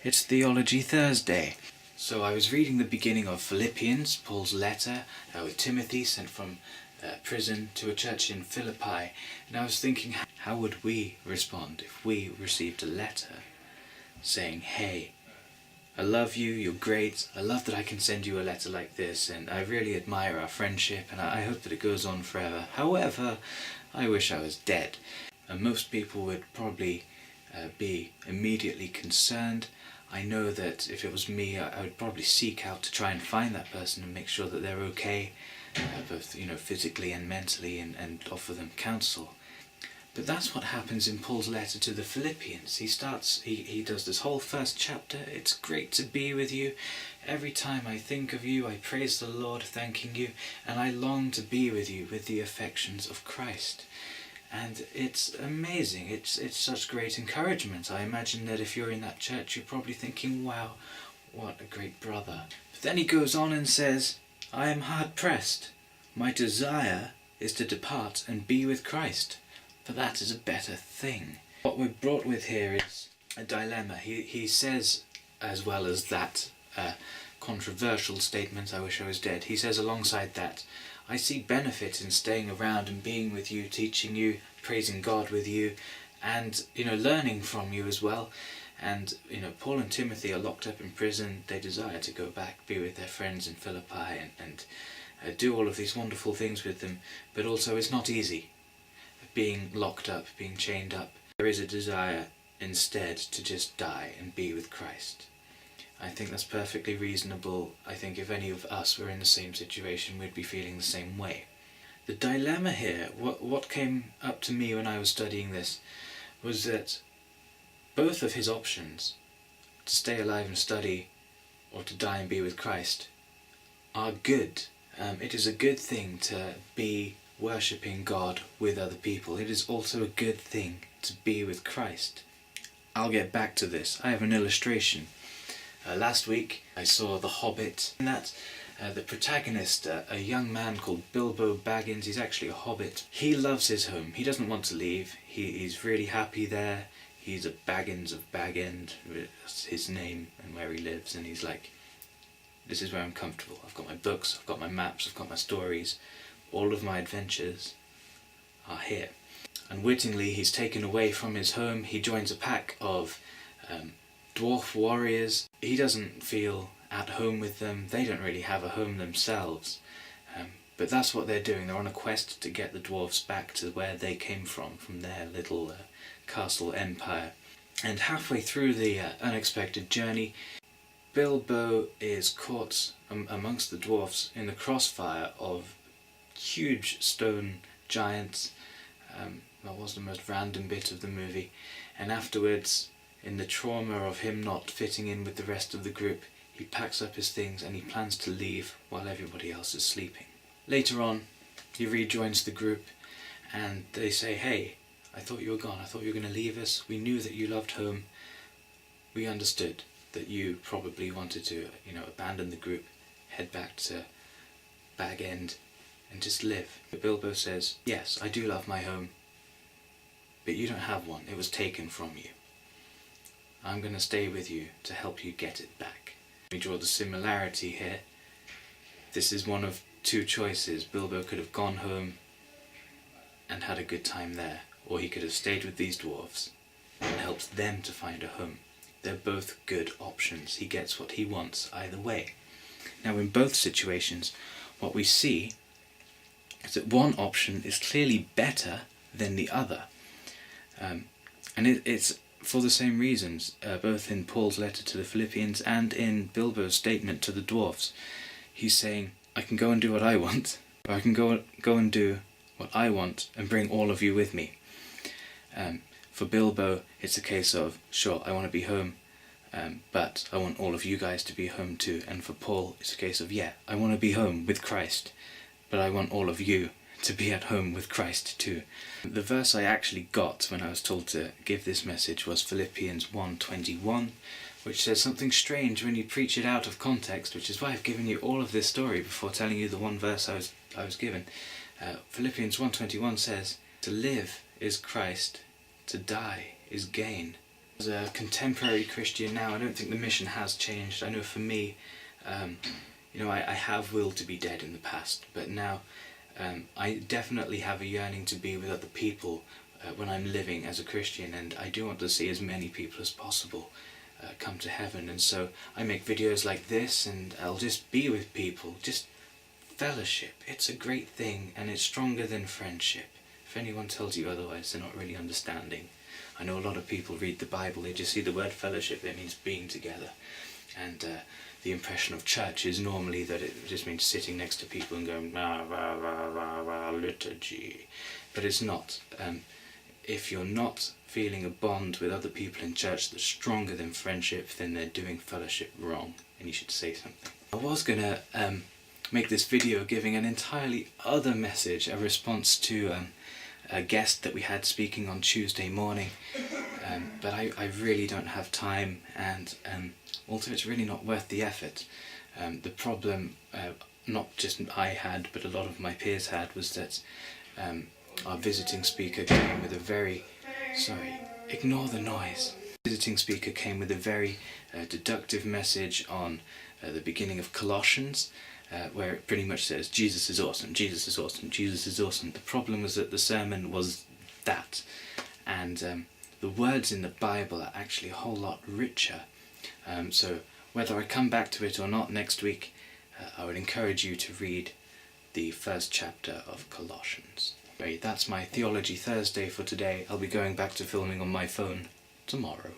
It's Theology Thursday. So I was reading the beginning of Philippians, Paul's letter with Timothy, sent from prison to a church in Philippi, and I was thinking, how would we respond if we received a letter saying, hey, I love you, you're great, I love that I can send you a letter like this, and I really admire our friendship, and I hope that it goes on forever. However, I wish I was dead. And most people would probably be immediately concerned. I know that if it was me, I would probably seek out to try and find that person and make sure that they're okay, both physically and mentally, and offer them counsel. But that's what happens in Paul's letter to the Philippians. He does this whole first chapter. It's great to be with you. Every time I think of you, I praise the Lord, thanking you, and I long to be with you with the affections of Christ. And it's amazing. It's such great encouragement. I imagine that if you're in that church, you're probably thinking, wow, what a great brother. But then he goes on and says, I am hard pressed. My desire is to depart and be with Christ. For that is a better thing. What we're brought with here is a dilemma. He says, as well as that controversial statement, I wish I was dead, he says alongside that, I see benefit in staying around and being with you, teaching you, praising God with you, and learning from you as well. And Paul and Timothy are locked up in prison. They desire to go back, be with their friends in Philippi, and do all of these wonderful things with them. But also, it's not easy being locked up, being chained up. There is a desire instead to just die and be with Christ. I think that's perfectly reasonable. I think if any of us were in the same situation, we'd be feeling the same way. The dilemma here, what came up to me when I was studying this, was that both of his options, to stay alive and study or to die and be with Christ, are good. It is a good thing to be worshipping God with other people. It is also a good thing to be with Christ. I'll get back to this. I have an illustration. Last week I saw The Hobbit, and that the protagonist, a young man called Bilbo Baggins, he's actually a hobbit. He loves his home. He doesn't want to leave. He's really happy there. He's a Baggins of Bag End, that's his name and where he lives, and he's like, this is where I'm comfortable. I've got my books, I've got my maps, I've got my stories. All of my adventures are here. Unwittingly, he's taken away from his home. He joins a pack of dwarf warriors. He doesn't feel at home with them. They don't really have a home themselves. But that's what they're doing. They're on a quest to get the dwarves back to where they came from their little castle empire. And halfway through the unexpected journey, Bilbo is caught amongst the dwarves in the crossfire of huge stone giants. That was the most random bit of the movie. And afterwards, in the trauma of him not fitting in with the rest of the group, he packs up his things and he plans to leave while everybody else is sleeping. Later on, he rejoins the group and they say, hey, I thought you were gone. I thought you were going to leave us. We knew that you loved home. We understood that you probably wanted to, abandon the group, head back to Bag End, and just live. But Bilbo says, yes, I do love my home, but you don't have one. It was taken from you. I'm going to stay with you to help you get it back. We draw the similarity here. This is one of two choices. Bilbo could have gone home and had a good time there, or he could have stayed with these dwarves and helped them to find a home. They're both good options. He gets what he wants either way. Now, in both situations, what we see is that one option is clearly better than the other. And it's for the same reasons, both in Paul's letter to the Philippians and in Bilbo's statement to the dwarfs. He's saying, I can go and do what I want, or I can go and do what I want and bring all of you with me. For Bilbo, it's a case of, sure, I want to be home, but I want all of you guys to be home too. And for Paul, it's a case of, yeah, I want to be home with Christ, but I want all of you to be at home with Christ too. The verse I actually got when I was told to give this message was Philippians 1:21, which says something strange when you preach it out of context, which is why I've given you all of this story before telling you the one verse I was given. Philippians 1:21 says, to live is Christ, to die is gain. As a contemporary Christian now, I don't think the mission has changed. I know for me, I have willed to be dead in the past, but now I definitely have a yearning to be with other people when I'm living as a Christian, and I do want to see as many people as possible come to heaven. And so I make videos like this, and I'll just be with people, just fellowship. It's a great thing, and it's stronger than friendship. If anyone tells you otherwise, they're not really understanding. I know a lot of people read the Bible, they just see the word fellowship, it means being together. And the impression of church is normally that it just means sitting next to people and going, rah, rah, rah, rah, rah, liturgy. But it's not. If you're not feeling a bond with other people in church that's stronger than friendship, then they're doing fellowship wrong, and you should say something. I was going to make this video giving an entirely other message, a response to a guest that we had speaking on Tuesday morning, but I really don't have time, and also it's really not worth the effort. The problem, not just I had, but a lot of my peers had, was that our visiting speaker came with a very... Sorry, ignore the noise. Visiting speaker came with a very deductive message on the beginning of Colossians, where it pretty much says, Jesus is awesome, Jesus is awesome, Jesus is awesome. The problem was that the sermon was that, and the words in the Bible are actually a whole lot richer. So whether I come back to it or not next week, I would encourage you to read the first chapter of Colossians. That's my Theology Thursday for today. I'll be going back to filming on my phone tomorrow.